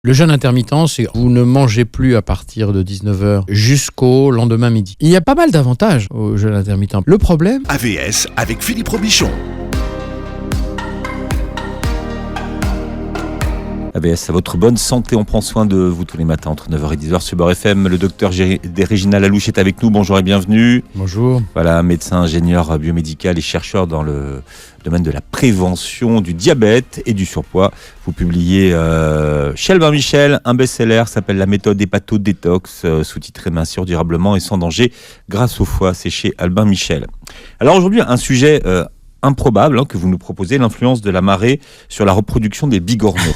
Le jeûne intermittent, c'est vous ne mangez plus à partir de 19h jusqu'au lendemain midi. Il y a pas mal d'avantages au jeûne intermittent. Le problème... AVS avec Philippe Robichon. AVS, à votre bonne santé, on prend soin de vous tous les matins entre 9h et 10h sur Beurre FM. Le docteur Régina Lalouche est avec nous, bonjour et bienvenue. Bonjour. Voilà, médecin, ingénieur biomédical et chercheur dans le domaine de la prévention du diabète et du surpoids. Vous publiez chez Albin Michel un best-seller s'appelle La méthode hépato-détox, sous-titré Mincir durablement et sans danger grâce au foie, c'est chez Albin Michel. Alors aujourd'hui, un sujet... improbable que vous nous proposez, l'influence de la marée sur la reproduction des bigorneaux.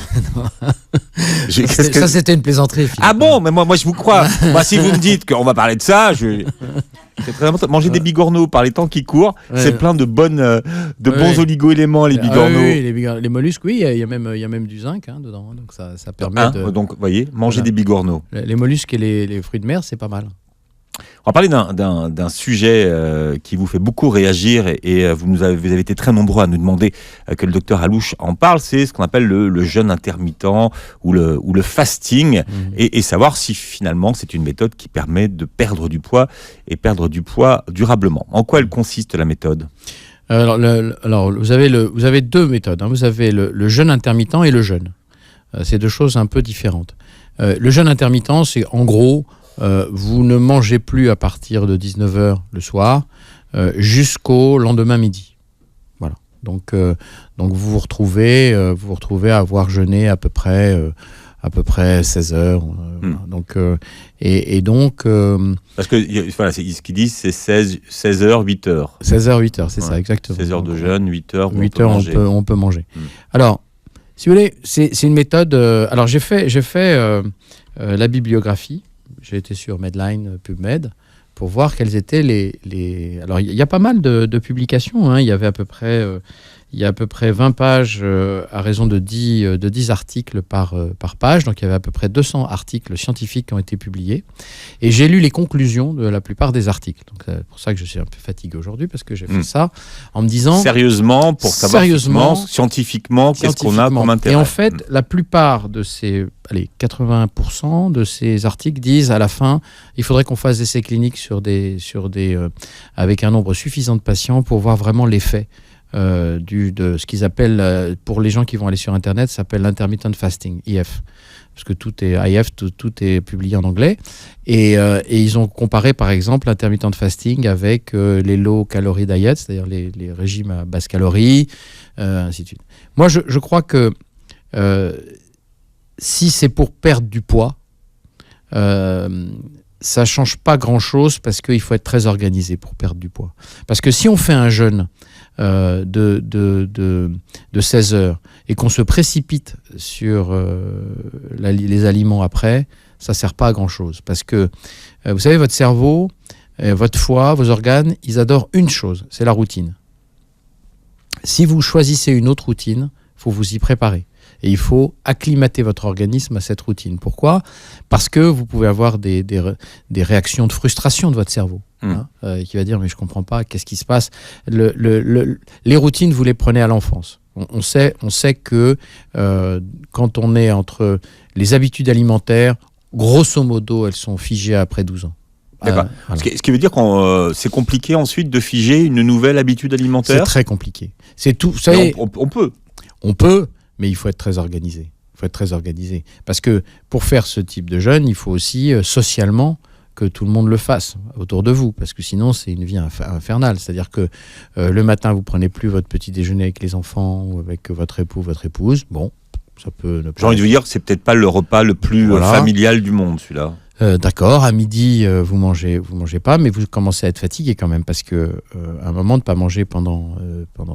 Ça, c'était une plaisanterie, Philippe. Ah bon, mais moi je vous crois. Moi, si vous me dites qu'on va parler de ça, c'est très important. Manger des bigorneaux par les temps qui courent, c'est plein de bons oligo-éléments, les bigorneaux. Oui, les mollusques, oui, il y a même du zinc dedans, donc ça permet de... Donc, vous voyez, manger des bigorneaux. Les mollusques et les fruits de mer, c'est pas mal. On va parler d'un sujet qui vous fait beaucoup réagir et vous avez été très nombreux à nous demander que le docteur Lalouche en parle, c'est ce qu'on appelle le jeûne intermittent ou le fasting et savoir si finalement c'est une méthode qui permet de perdre du poids et perdre du poids durablement. En quoi elle consiste la méthode ? Alors vous avez deux méthodes, vous avez le jeûne intermittent et le jeûne. C'est deux choses un peu différentes. Le jeûne intermittent, c'est en gros... vous ne mangez plus à partir de 19h le soir jusqu'au lendemain midi. Voilà. Donc vous vous retrouvez à avoir jeûné à peu près 16 heures. Donc, parce que voilà, ce qu'ils disent, c'est 16 heures, 8 heures. 16 heures, 8 heures, c'est ça, exactement. 16 heures de jeûne, 8 heures, 8 heures on peut manger. Alors, si vous voulez, c'est une méthode... alors, j'ai fait la bibliographie. J'ai été sur Medline, PubMed, pour voir quelles étaient les... Alors, il y a pas mal de publications. Il y avait à peu près 20 pages à raison de 10 articles par page. Donc, il y avait à peu près 200 articles scientifiques qui ont été publiés. Et j'ai lu les conclusions de la plupart des articles. Donc, c'est pour ça que je suis un peu fatigué aujourd'hui, parce que j'ai fait ça en me disant... Sérieusement, pour savoir scientifiquement, qu'est-ce qu'on a comme intérêt. Et en fait, la plupart de ces... 80% de ces articles disent à la fin, il faudrait qu'on fasse des essais cliniques avec un nombre suffisant de patients pour voir vraiment l'effet de ce qu'ils appellent, pour les gens qui vont aller sur Internet, ça s'appelle l'intermittent fasting, IF. Parce que tout est publié en anglais. Et ils ont comparé, par exemple, l'intermittent fasting avec les low calorie diet, c'est-à-dire les régimes à basse calorie, ainsi de suite. Moi, je crois que si c'est pour perdre du poids, ça ne change pas grand-chose parce qu'il faut être très organisé pour perdre du poids. Parce que si on fait un jeûne de 16 heures et qu'on se précipite sur les aliments après, ça ne sert pas à grand-chose. Parce que, vous savez, votre cerveau, votre foie, vos organes, ils adorent une chose, c'est la routine. Si vous choisissez une autre routine, il faut vous y préparer. Et il faut acclimater votre organisme à cette routine. Pourquoi ? Parce que vous pouvez avoir des réactions de frustration de votre cerveau. Qui va dire, mais je ne comprends pas, qu'est-ce qui se passe ? Les routines, vous les prenez à l'enfance. On sait que quand on est entre les habitudes alimentaires, grosso modo, elles sont figées après 12 ans. D'accord. Voilà. Ce qui veut dire que c'est compliqué ensuite de figer une nouvelle habitude alimentaire ? C'est très compliqué. C'est tout. Vous savez, on peut. On peut. Mais il faut être très organisé. Parce que pour faire ce type de jeûne, il faut aussi socialement que tout le monde le fasse autour de vous. Parce que sinon, c'est une vie infernale. C'est-à-dire que le matin, vous ne prenez plus votre petit déjeuner avec les enfants ou avec votre époux, votre épouse. Bon, ça peut ne pas... J'ai envie de vous dire que c'est peut-être pas le repas le plus familial du monde, celui-là. D'accord, à midi, vous mangez pas, mais vous commencez à être fatigué quand même, parce que à un moment, de pas manger pendant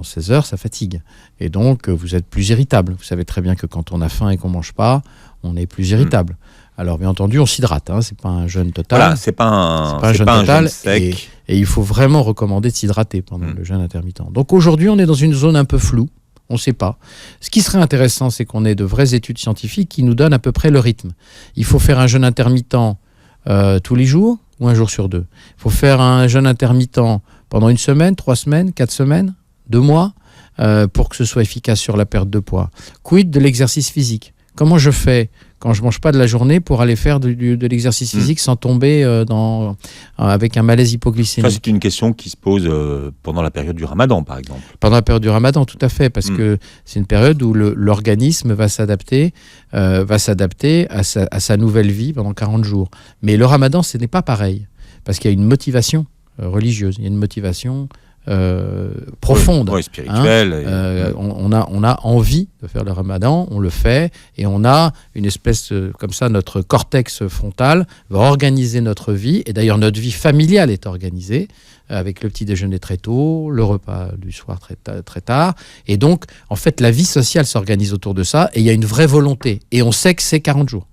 16 heures, ça fatigue. Et donc, vous êtes plus irritable. Vous savez très bien que quand on a faim et qu'on mange pas, on est plus irritable. Alors, bien entendu, on s'hydrate, c'est pas un jeûne total. Voilà, c'est pas un jeûne total, sec. Et il faut vraiment recommander de s'hydrater pendant le jeûne intermittent. Donc aujourd'hui, on est dans une zone un peu floue. On ne sait pas. Ce qui serait intéressant, c'est qu'on ait de vraies études scientifiques qui nous donnent à peu près le rythme. Il faut faire un jeûne intermittent tous les jours ou un jour sur deux. Il faut faire un jeûne intermittent pendant 1 semaine, 3 semaines, 4 semaines, 2 mois, pour que ce soit efficace sur la perte de poids. Quid de l'exercice physique ? Comment je fais quand je mange pas de la journée pour aller faire de l'exercice physique sans tomber avec un malaise hypoglycémique. Ça, c'est une question qui se pose pendant la période du Ramadan, par exemple. Pendant la période du Ramadan, tout à fait, parce que c'est une période où l'organisme va s'adapter à sa nouvelle vie pendant 40 jours. Mais le Ramadan, ce n'est pas pareil, parce qu'il y a une motivation religieuse, il y a une motivation profonde, spirituelle. On a envie de faire le Ramadan, on le fait, et on a une espèce comme ça, notre cortex frontal va organiser notre vie, et d'ailleurs notre vie familiale est organisée avec le petit déjeuner très tôt, le repas du soir très tard, et donc en fait la vie sociale s'organise autour de ça, et il y a une vraie volonté, et on sait que c'est 40 jours.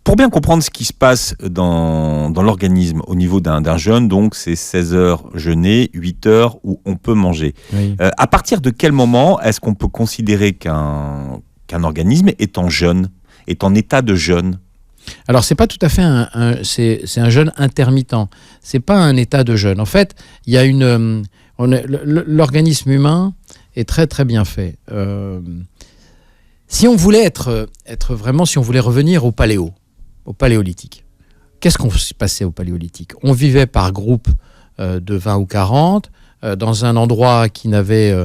Pour bien comprendre ce qui se passe dans l'organisme au niveau d'un jeûne, donc c'est 16 heures jeûner, 8 heures où on peut manger. Oui. À partir de quel moment est-ce qu'on peut considérer qu'un organisme est en jeûne, est en état de jeûne ? Alors c'est pas tout à fait c'est un jeûne intermittent. C'est pas un état de jeûne. En fait, il y a l'organisme humain est très très bien fait. Si on voulait être vraiment, si on voulait revenir au paléolithique, qu'est-ce qu'on se passait au paléolithique ? On vivait par groupe de 20 ou 40 dans un endroit qui n'avait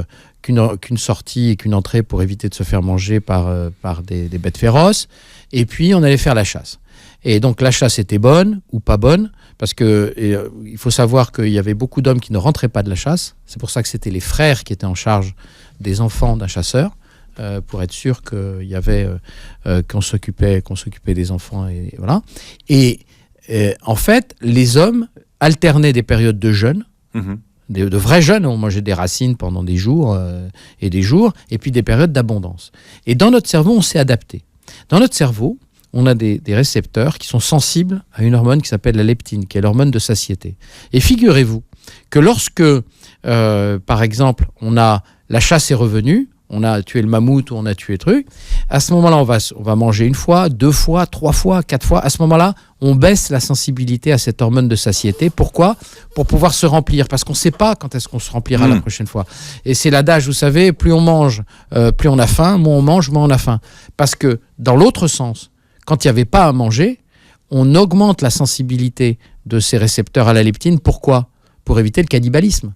qu'une sortie et qu'une entrée pour éviter de se faire manger par des bêtes féroces. Et puis, on allait faire la chasse. Et donc, la chasse était bonne ou pas bonne, parce que il faut savoir qu'il y avait beaucoup d'hommes qui ne rentraient pas de la chasse. C'est pour ça que c'était les frères qui étaient en charge des enfants d'un chasseur, pour être sûr qu'il y avait qu'on s'occupait des enfants, et voilà. Et en fait, les hommes alternaient des périodes de jeûne. De vrais jeûnes, on mangeait des racines pendant des jours et des jours, et puis des périodes d'abondance. Et dans notre cerveau, on s'est adapté. Dans notre cerveau, on a des récepteurs qui sont sensibles à une hormone qui s'appelle la leptine, qui est l'hormone de satiété. Et figurez-vous que lorsque, par exemple, la chasse est revenue, on a tué le mammouth ou on a tué le truc, à ce moment-là, on va manger 1 fois, 2 fois, 3 fois, 4 fois. À ce moment-là, on baisse la sensibilité à cette hormone de satiété. Pourquoi ? Pour pouvoir se remplir. Parce qu'on ne sait pas quand est-ce qu'on se remplira la prochaine fois. Et c'est l'adage, vous savez, plus on mange, plus on a faim, moins on mange, moins on a faim. Parce que dans l'autre sens, quand il n'y avait pas à manger, on augmente la sensibilité de ces récepteurs à la leptine. Pourquoi ? Pour éviter le cannibalisme.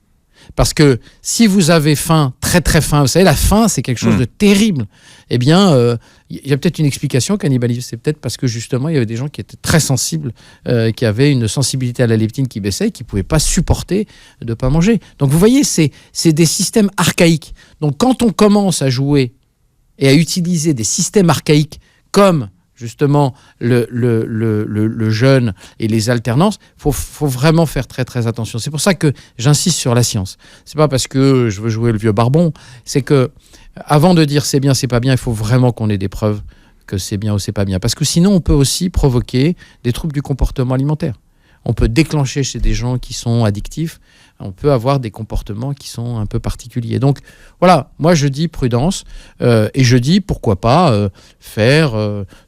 Parce que si vous avez faim, très très faim, vous savez, la faim c'est quelque chose de terrible, eh bien, il y a peut-être une explication au cannibalisme. C'est peut-être parce que justement, il y avait des gens qui étaient très sensibles, qui avaient une sensibilité à la leptine qui baissait, qui ne pouvaient pas supporter de ne pas manger. Donc vous voyez, c'est des systèmes archaïques. Donc quand on commence à jouer et à utiliser des systèmes archaïques comme justement le jeûne et les alternances, faut vraiment faire très très attention. C'est pour ça que j'insiste sur la science. C'est pas parce que je veux jouer le vieux barbon, c'est que avant de dire c'est bien, c'est pas bien, il faut vraiment qu'on ait des preuves que c'est bien ou c'est pas bien. Parce que sinon, on peut aussi provoquer des troubles du comportement alimentaire. On peut déclencher chez des gens qui sont addictifs, on peut avoir des comportements qui sont un peu particuliers. Donc voilà, moi je dis prudence, et je dis pourquoi pas faire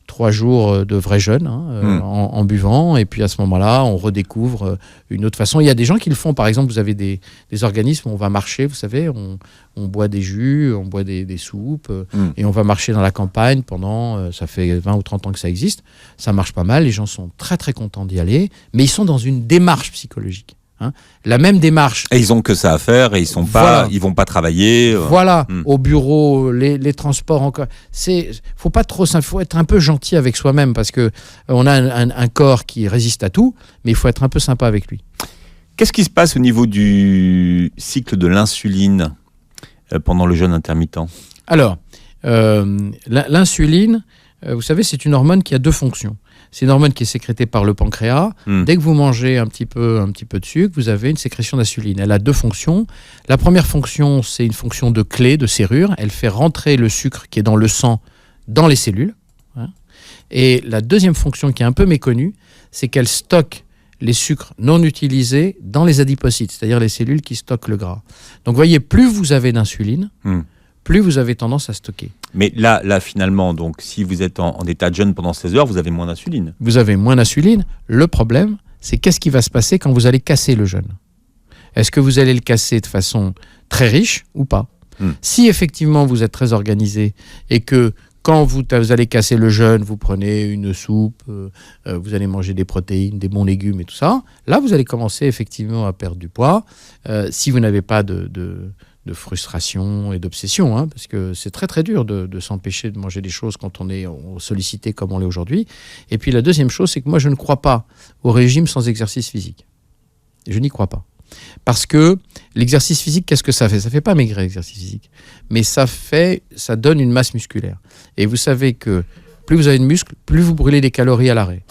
3 jours de vrai jeûne en buvant, et puis à ce moment-là on redécouvre une autre façon. Il y a des gens qui le font, par exemple vous avez des organismes où on va marcher, vous savez, on boit des jus, on boit des soupes, et on va marcher dans la campagne pendant, ça fait 20 ou 30 ans que ça existe, ça marche pas mal, les gens sont très très contents d'y aller, mais ils sont dans une démarche psychologique. La même démarche. Et ils ont que ça à faire et ils vont pas travailler. Voilà, au bureau, les transports encore. Faut pas trop, faut être un peu gentil avec soi-même parce que on a un corps qui résiste à tout, mais il faut être un peu sympa avec lui. Qu'est-ce qui se passe au niveau du cycle de l'insuline pendant le jeûne intermittent ? Alors, l'insuline, vous savez, c'est une hormone qui a 2 fonctions. C'est une hormone qui est sécrétée par le pancréas. Dès que vous mangez un petit peu de sucre, vous avez une sécrétion d'insuline. Elle a 2 fonctions. La première fonction, c'est une fonction de clé, de serrure. Elle fait rentrer le sucre qui est dans le sang dans les cellules. Et la deuxième fonction qui est un peu méconnue, c'est qu'elle stocke les sucres non utilisés dans les adipocytes, c'est-à-dire les cellules qui stockent le gras. Donc vous voyez, plus vous avez d'insuline, plus vous avez tendance à stocker. Mais là finalement, donc, si vous êtes en état de jeûne pendant 16 heures, vous avez moins d'insuline. Vous avez moins d'insuline. Le problème, c'est qu'est-ce qui va se passer quand vous allez casser le jeûne ? Est-ce que vous allez le casser de façon très riche ou pas ? Si effectivement vous êtes très organisé et que quand vous allez casser le jeûne, vous prenez une soupe, vous allez manger des protéines, des bons légumes et tout ça. Là, vous allez commencer effectivement à perdre du poids si vous n'avez pas de frustration et d'obsession, hein, parce que c'est très très dur de s'empêcher de manger des choses quand on est sollicité comme on l'est aujourd'hui. Et puis la deuxième chose, c'est que moi je ne crois pas au régime sans exercice physique. Je n'y crois pas. Parce que l'exercice physique, qu'est-ce que ça fait ? Ça ne fait pas maigrir l'exercice physique, mais ça donne une masse musculaire. Et vous savez que plus vous avez de muscles, plus vous brûlez des calories à l'arrêt.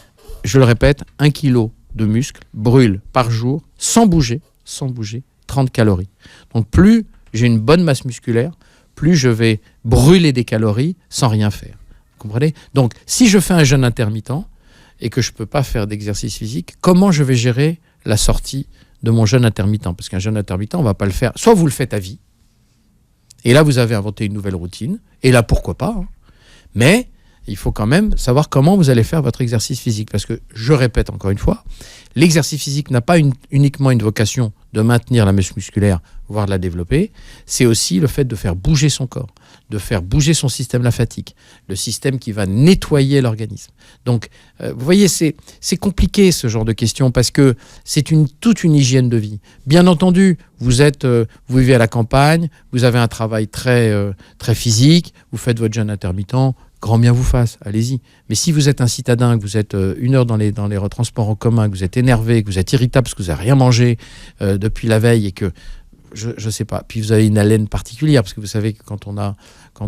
Je le répète, 1 kg de muscles brûle par jour, sans bouger, 30 calories. Donc plus j'ai une bonne masse musculaire, plus je vais brûler des calories sans rien faire. Vous comprenez ? Donc si je fais un jeûne intermittent et que je ne peux pas faire d'exercice physique, comment je vais gérer la sortie de mon jeûne intermittent? Parce qu'un jeûne intermittent, on ne va pas le faire. Soit vous le faites à vie, et là vous avez inventé une nouvelle routine, et là pourquoi pas, hein. Mais il faut quand même savoir comment vous allez faire votre exercice physique. Parce que, je répète encore une fois, l'exercice physique n'a pas uniquement une vocation de maintenir la masse musculaire, voire de la développer. C'est aussi le fait de faire bouger son corps, de faire bouger son système lymphatique, le système qui va nettoyer l'organisme. Donc, vous voyez, c'est compliqué ce genre de questions parce que c'est toute une hygiène de vie. Bien entendu, vous vivez à la campagne, vous avez un travail très physique, vous faites votre jeûne intermittent, grand bien vous fasse, allez-y. Mais si vous êtes un citadin, que vous êtes 1 heure dans les transports en commun, que vous êtes énervé, que vous êtes irritable parce que vous n'avez rien mangé depuis la veille et que, je ne sais pas, puis vous avez une haleine particulière, parce que vous savez que quand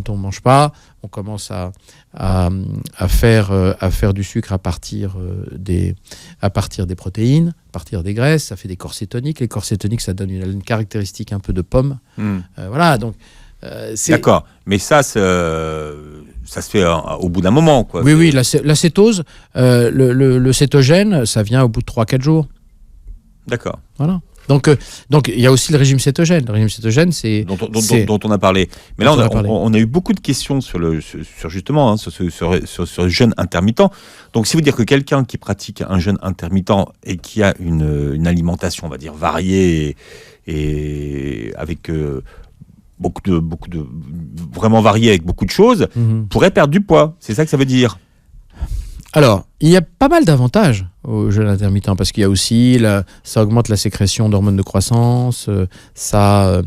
on mange pas, on commence à faire du sucre à partir des protéines, à partir des graisses, ça fait des corps cétoniques. Les corps cétoniques, ça donne une haleine caractéristique un peu de pomme. Voilà, donc... D'accord, mais ça se fait au bout d'un moment, quoi. Oui, la cétose, le cétogène, ça vient au bout de 3-4 jours. D'accord. Voilà. Donc il y a aussi le régime cétogène. Le régime cétogène, c'est... Dont on a parlé. Mais là, on a eu beaucoup de questions sur justement, hein, sur ce jeûne intermittent. Donc, si vous dire que quelqu'un qui pratique un jeûne intermittent et qui a une alimentation, on va dire, variée et avec... beaucoup de vraiment varié avec beaucoup de choses, pourrait perdre du poids. C'est ça que ça veut dire. Alors, il y a pas mal d'avantages au jeûne intermittent parce qu'il y a aussi, ça augmente la sécrétion d'hormones de croissance, ça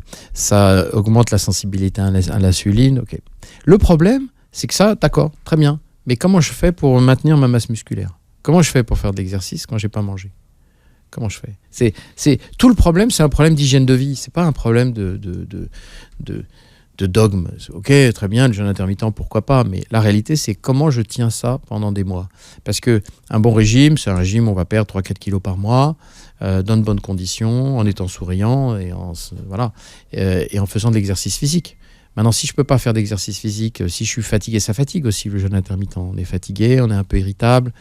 augmente la sensibilité à l'insuline. Okay. Le problème, c'est que ça, d'accord, très bien. Mais comment je fais pour maintenir ma masse musculaire ? Comment je fais pour faire de l'exercice quand j'ai pas mangé ? Comment je fais ? C'est tout le problème, c'est un problème d'hygiène de vie. C'est pas un problème de dogme. Ok, très bien, le jeûne intermittent, pourquoi pas. Mais la réalité, c'est comment je tiens ça pendant des mois. Parce que un bon régime, c'est un régime où on va perdre 3-4 kilos par mois, dans de bonnes conditions, en étant souriant et en faisant de l'exercice physique. Maintenant, si je peux pas faire d'exercice physique, si je suis fatigué, ça fatigue aussi le jeûne intermittent. On est fatigué, on est un peu irritable.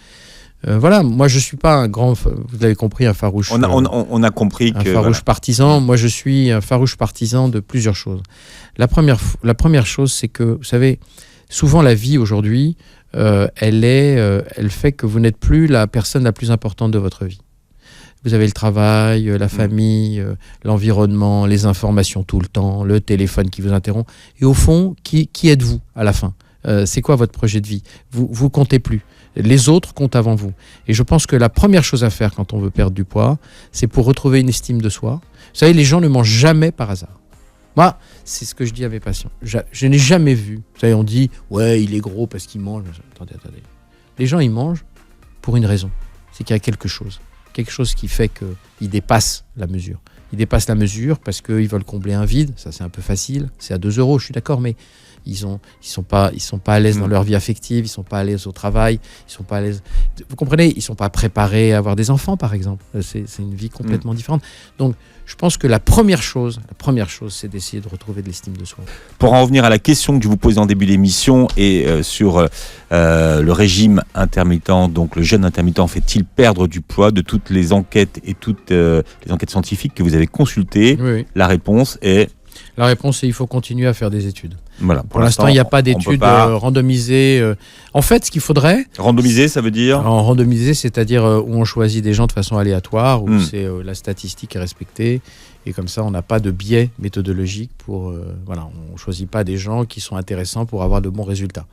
Voilà, moi je suis pas un grand, vous l'avez compris, un farouche. On a compris que farouche partisan. Moi je suis un farouche partisan de plusieurs choses. La première chose, c'est que vous savez, souvent la vie aujourd'hui, elle fait que vous n'êtes plus la personne la plus importante de votre vie. Vous avez le travail, la famille, l'environnement, les informations tout le temps, le téléphone qui vous interrompt. Et au fond, qui êtes-vous à la fin ? C'est quoi votre projet de vie ? Vous comptez plus. Les autres comptent avant vous. Et je pense que la première chose à faire quand on veut perdre du poids, c'est pour retrouver une estime de soi. Vous savez, les gens ne mangent jamais par hasard. Moi, c'est ce que je dis à mes patients. Je n'ai jamais vu. Vous savez, on dit, ouais, il est gros parce qu'il mange. Attendez. Les gens, ils mangent pour une raison. C'est qu'il y a quelque chose. Quelque chose qui fait qu'ils dépassent la mesure. Ils dépassent la mesure parce qu'ils veulent combler un vide. Ça, c'est un peu facile. C'est à 2 €, je suis d'accord, mais ils sont pas à l'aise dans leur vie affective, ils sont pas à l'aise au travail, ils sont pas à l'aise. Vous comprenez, ils sont pas préparés à avoir des enfants, par exemple. C'est une vie complètement différente. Donc, je pense que la première chose, c'est d'essayer de retrouver de l'estime de soi. Pour en revenir à la question que je vous posais en début d'émission et sur le régime intermittent, donc le jeûne intermittent fait-il perdre du poids? De toutes les enquêtes et toutes les enquêtes scientifiques que vous avez consultées, oui. La réponse est il faut continuer à faire des études. Voilà, pour l'instant, il n'y a pas d'études randomisées. En fait, ce qu'il faudrait... Randomiser, ça veut dire randomiser, c'est-à-dire où on choisit des gens de façon aléatoire, où c'est la statistique est respectée. Et comme ça, on n'a pas de biais méthodologique pour... on ne choisit pas des gens qui sont intéressants pour avoir de bons résultats.